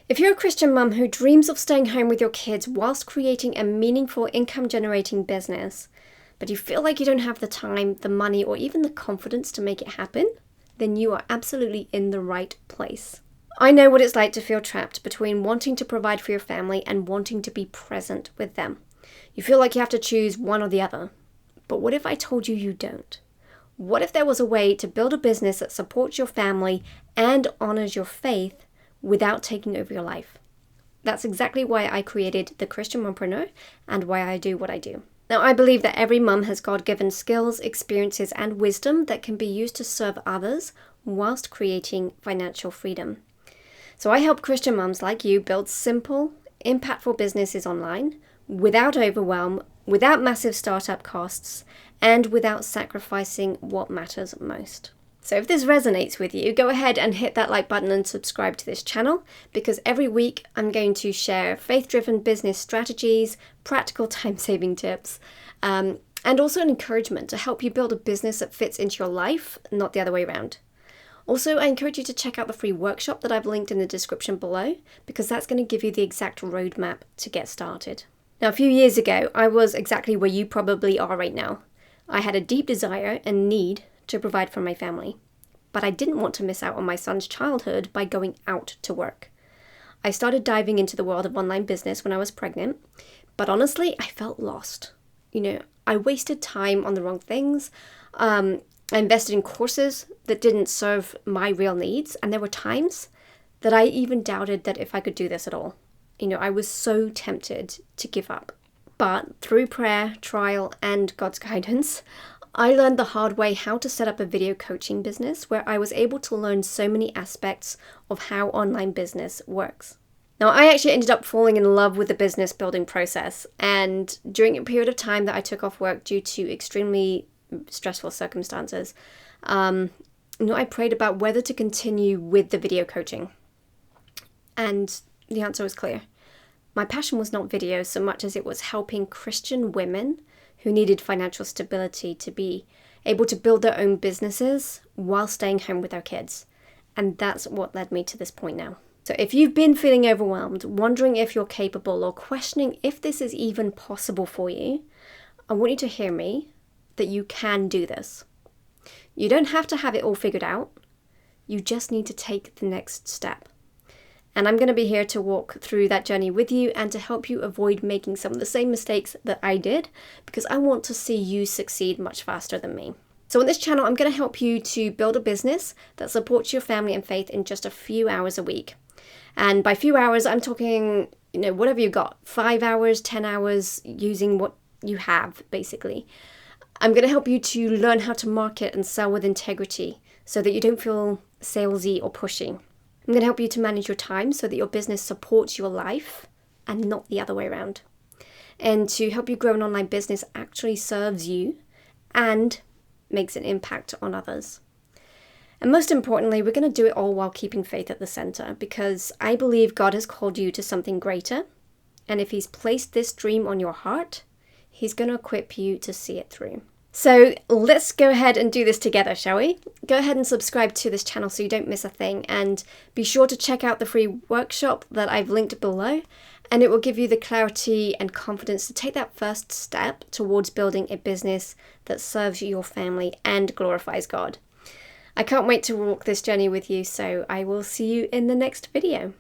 If you're a Christian mum who dreams of staying home with your kids whilst creating a meaningful income-generating business, but you feel like you don't have the time, the money, or even the confidence to make it happen, then you are absolutely in the right place. I know what it's like to feel trapped between wanting to provide for your family and wanting to be present with them. You feel like you have to choose one or the other. But what if I told you you don't? What if there was a way to build a business that supports your family and honors your faith without taking over your life? That's exactly why I created the Christian Mompreneur and why I do what I do. Now, I believe that every mum has God-given skills, experiences, and wisdom that can be used to serve others whilst creating financial freedom. So I help Christian mums like you build simple, impactful businesses online without overwhelm, without massive startup costs, and without sacrificing what matters most. So if this resonates with you, go ahead and hit that like button and subscribe to this channel, because every week I'm going to share faith-driven business strategies, practical time-saving tips, and also an encouragement to help you build a business that fits into your life, not the other way around. Also, I encourage you to check out the free workshop that I've linked in the description below, because that's going to give you the exact roadmap to get started. Now, a few years ago, I was exactly where you probably are right now. I had a deep desire and need to provide for my family, but I didn't want to miss out on my son's childhood by going out to work. I started diving into the world of online business when I was pregnant, but honestly, I felt lost. I wasted time on the wrong things. I invested in courses that didn't serve my real needs, and there were times that I even doubted that if I could do this at all. I was so tempted to give up. But through prayer, trial, and God's guidance, I learned the hard way how to set up a video coaching business where I was able to learn so many aspects of how online business works. Now, I actually ended up falling in love with the business building process, and during a period of time that I took off work due to extremely stressful circumstances, I prayed about whether to continue with the video coaching. And the answer was clear. My passion was not video so much as it was helping Christian women who needed financial stability to be able to build their own businesses while staying home with their kids. And that's what led me to this point now. So if you've been feeling overwhelmed, wondering if you're capable, or questioning if this is even possible for you, I want you to hear me that you can do this. You don't have to have it all figured out. You just need to take the next step. And I'm going to be here to walk through that journey with you and to help you avoid making some of the same mistakes that I did, because I want to see you succeed much faster than me. So on this channel, I'm going to help you to build a business that supports your family and faith in just a few hours a week. And by few hours, I'm talking, whatever you got, 5 hours, 10 hours, using what you have, basically. I'm going to help you to learn how to market and sell with integrity so that you don't feel salesy or pushy. I'm going to help you to manage your time so that your business supports your life and not the other way around. And to help you grow an online business actually serves you and makes an impact on others. And most importantly, we're going to do it all while keeping faith at the center, because I believe God has called you to something greater. And if He's placed this dream on your heart, He's going to equip you to see it through. So let's go ahead and do this together, shall we? Go ahead and subscribe to this channel so you don't miss a thing, and be sure to check out the free workshop that I've linked below, and it will give you the clarity and confidence to take that first step towards building a business that serves your family and glorifies God. I can't wait to walk this journey with you, so I will see you in the next video.